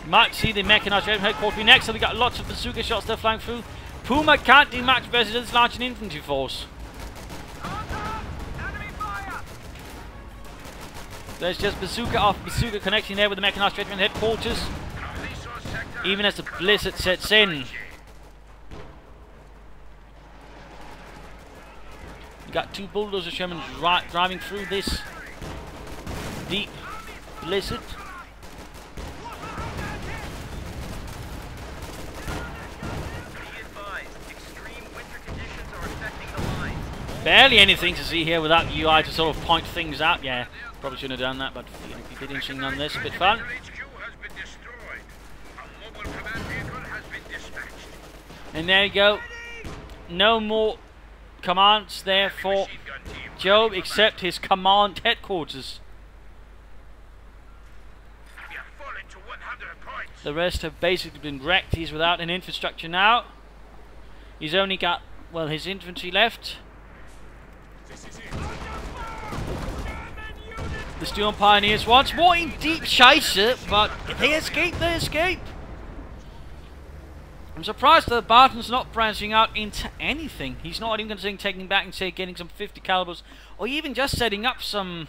You might see the mechanized headquarters next, so we got lots of bazooka shots there flying through. Puma can't do much versus this large infantry force. There's just bazooka after bazooka connecting there with the mechanized regiment headquarters. Even as the blizzard sets in. You got two bulldozer Shermans driving through this deep blizzard. Barely anything to see here without the UI to sort of point things out. Yeah, probably shouldn't have done that, but it'd be interesting nonetheless. A bit fun. And there you go. No more commands there for Jove except his command headquarters. The rest have basically been wrecked. He's without an infrastructure now. He's only got, well, his infantry left. The Storm Pioneers once more in deep chaser, but if they escape, they escape. I'm surprised that Barton's not branching out into anything. He's not even considering taking back and say getting some 50 calibers, or even just setting up some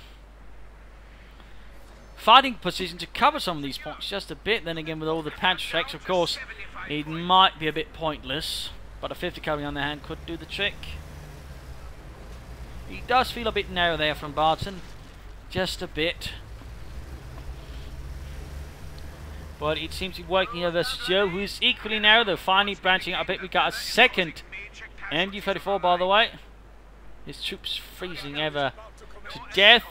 fighting position to cover some of these points just a bit. Then again, with all the patch checks, of course, it might be a bit pointless. But a 50 caliber on the hand could do the trick. He does feel a bit narrow there from Barton. Just a bit. But it seems to be working here versus Joe, who is equally narrow, though finally branching out a bit. We got a second MG-34, by the way. His troops freezing ever to death.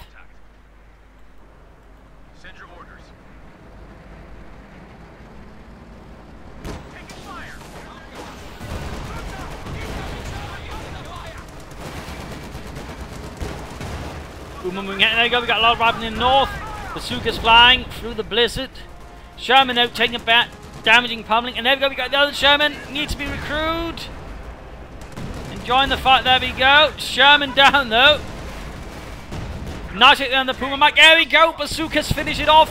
Send your orders.
There you go, we got a lot arriving in the north. Bazookas flying through the blizzard. Sherman now taking it back, damaging pummeling. And there we go, we got the other Sherman. Needs to be recruited. Enjoying the fight, there we go. Sherman down though. Nice hit on the Puma Mike. There we go, bazookas finish it off.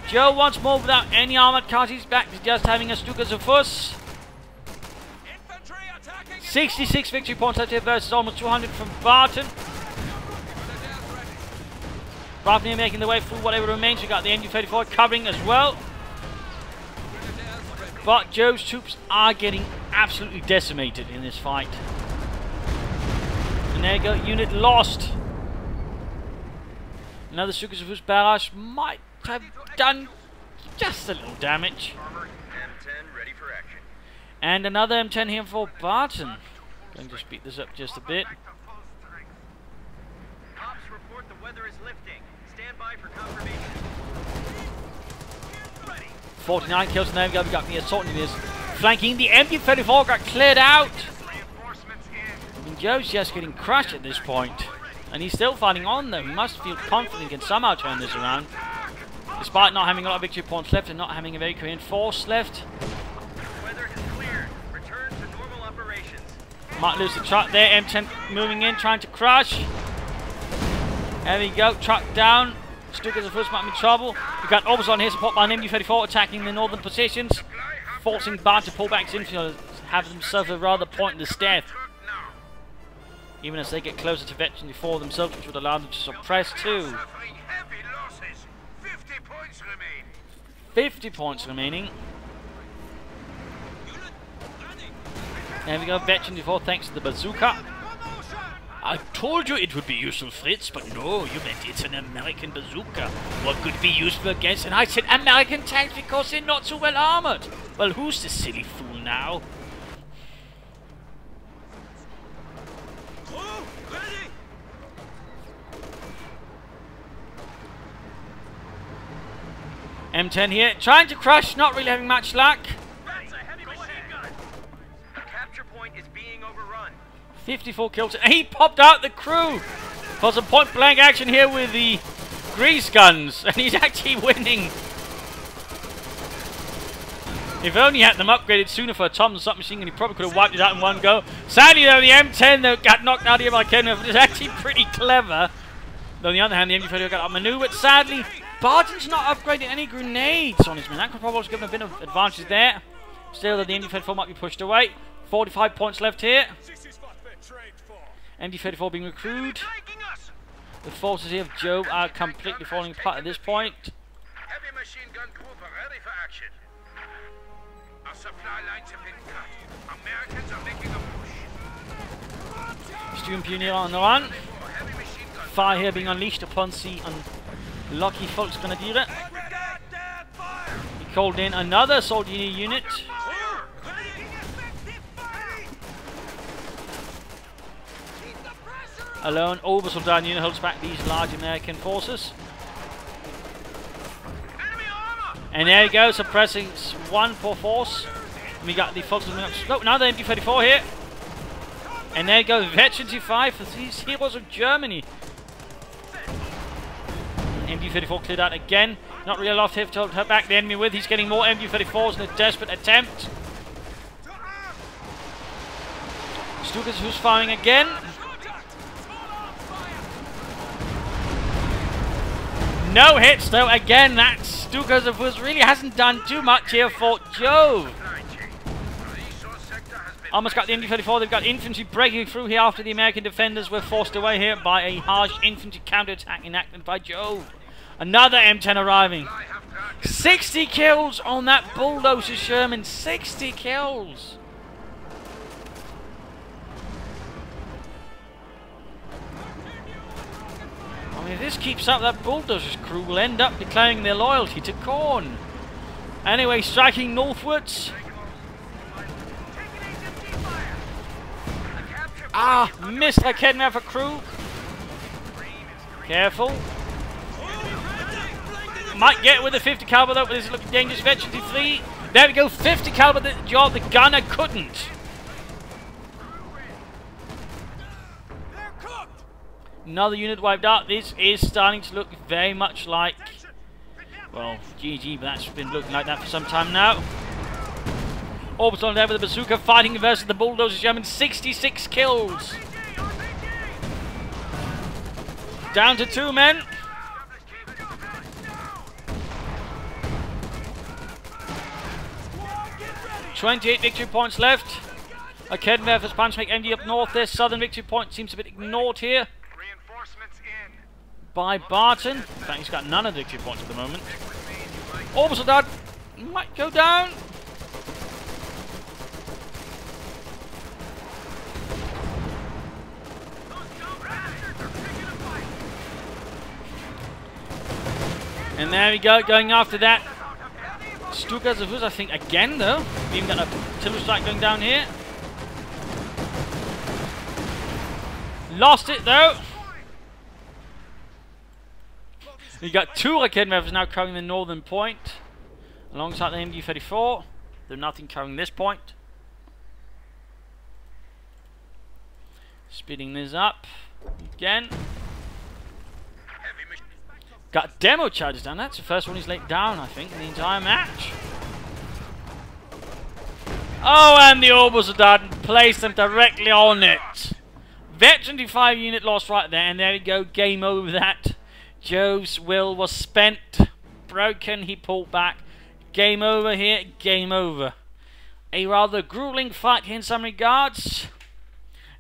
Joe once more without any armored cars. He's back to just having a Stukas of Fuss. 66 victory points out here versus almost 200 from Barton. Barton making the way through whatever remains. We got the MG-34 covering as well. But Joe's troops are getting absolutely decimated in this fight. And there you go, unit lost. Another Stukas of Fuss barrage might have done just a little damage.
M10 ready for action.
And another M10 here for Barton. Going to speed this up just a bit.
Ops report the weather is lifting. Stand by for confirmation.
49 kills, and there we go. We got the assault engineers flanking. The MG-34 got cleared out. And Joe's just getting crushed at this point. And he's still fighting on though. He must feel confident he can somehow turn this around. Despite not having a lot of victory points left and not having a very coherent force left.
Weather has cleared. Return to normal operations.
Might lose the truck there. M10 moving in, trying to crush. There we go. Truck down. Stukas of Fuss might be in trouble. We've got Oberson here, support by an MG-34 attacking the northern positions. Forcing Barton to pull back his infantry, have themselves a rather pointless death. Even as they get closer to veteran before themselves, which would allow them to suppress too. 50 points remaining. There we go, veteran before thanks to the bazooka. I told you it would be useful, Fritz, but no, you meant it's an American bazooka. What could be useful against? And I said American tanks because they're not so well armored. Well, who's the silly fool now? M10 here, trying to crush, not really having much luck.
That's a heavy machine gun. The capture point is being overrun.
54 kills. He popped out the crew for some point blank action here with the grease guns, and he's actually winning. If only he had them upgraded sooner for a Thompson submachine gun, he probably could have wiped it out in one go. Sadly though, the M10 though got knocked out here by Kenworth, which is actually pretty clever. Though on the other hand, the MG34 got outmaneuvered. Sadly, Barton's not upgraded any grenades on his man. That could probably have given a bit of advantage there. Still, though, the MG34 might be pushed away. 45 points left here. MG34 being recruited. The forces here of Jove are completely falling apart at this point.
Heavy machine gun group are ready for action. Our supply lines have been cut. Americans are making a push.
Student Pioneer on the run.
Heavy machine gun.
Fire here being unleashed upon the unlucky Volksgrenadiere. He called in another Soldini unit. A lone Obersoldat unit holds back these large American forces. And there you go, suppressing one poor force. And we got the Volksgrenadiere. Oh, now the MG34 here. And there you go, Veteran 5 for these heroes of Germany. MG34 cleared out again. Not really a lot here to hold back the enemy with. He's getting more MG34s in a desperate attempt. Stukas who's firing again. No hits though, again, that Stukas of course really hasn't done too much here for Jove. Almost got the MG34, they've got infantry breaking through here after the American defenders were forced away here by a harsh infantry counterattack enacted by Jove. Another M10 arriving. 60 kills on that bulldozer Sherman, 60 kills. I mean, if this keeps up, that bulldozer's crew will end up declaring their loyalty to Korn. Anyway, striking northwards. Ah, missed the Kenworth crew. Careful. Might get with the 50 caliber though, but this is looking dangerous. Veteran 3. There we go, 50 caliber the job the gunner couldn't. Another unit wiped out. This is starting to look very much like, well, GG, but that's been looking like that for some time now. Orbital there with the bazooka fighting versus the bulldozer German. 66 kills. Down to 2 men. .28 victory points left. A Kenworth has punch make MD up north. Their southern victory point seems a bit ignored here by Barton. In fact, he's got none of the victory points at the moment. Obersoldat might go down. And there we go, going after that. Stukas of Hus, I think, again though. We even got a artillery strike going down here. Lost it though. We got 2 Kenworths now covering the northern point, alongside the MG34. There's nothing covering this point. Speeding this up again. Got demo charges down. That's the first one he's laid down, I think, in the entire match. Oh, and the Obersoldat placed them directly on it. Veteran 5 unit lost right there, and there we go. Game over that. Jove's will was spent. Broken, he pulled back. Game over here, game over. A rather grueling fight here in some regards.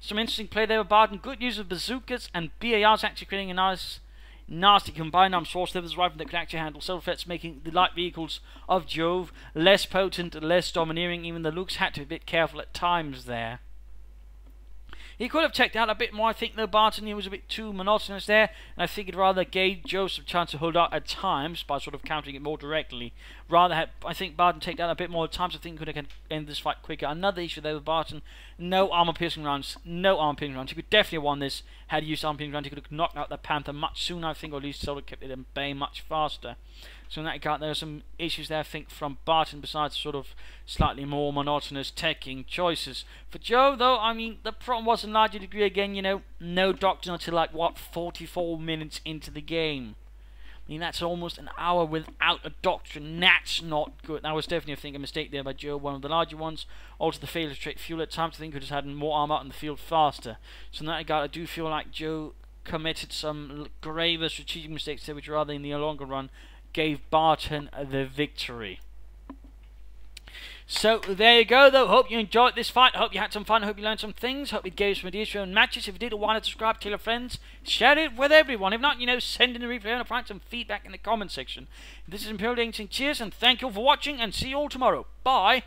Some interesting play there with Barton. Good use of bazookas and BARs actually creating a nice, nasty combined arms force. There was a rifle that could actually handle several threats, making the light vehicles of Jove less potent, less domineering. Even the Lukes had to be a bit careful at times there. He could have checked out a bit more. I think though Barton, he was a bit too monotonous there, and I think it rather gave Joe some chance to hold out at times by sort of countering it more directly. I think Barton take out a bit more at times. I think he could have ended this fight quicker. Another issue there with Barton, no armor piercing rounds. No armor piercing rounds. He could definitely have won this had he used armor piercing rounds. He could have knocked out the Panther much sooner, I think, or at least sort of kept it in bay much faster. So in that regard, there are some issues there, I think, from Barton, besides sort of slightly more monotonous taking choices. For Jove, though, I mean, the problem was in larger degree, again, you know, no doctor until, like, what, 44 minutes into the game. I mean, that's almost an hour without a doctrine. That's not good. That was definitely, I think, a mistake there by Joe, one of the larger ones. Also, the failure to trade fuel at times, I think, could have had more armor out in the field faster. So in that regard, I do feel like Joe committed some graver strategic mistakes there, which rather in the longer run gave Barton the victory. So there you go, though. Hope you enjoyed this fight. Hope you had some fun. Hope you learned some things. Hope it gave some ideas for your own matches. If you did, want to subscribe, tell your friends, share it with everyone. If not, you know, send in a replay and provide some feedback in the comment section. This is Imperial Dane saying cheers and thank you all for watching, and see you all tomorrow. Bye.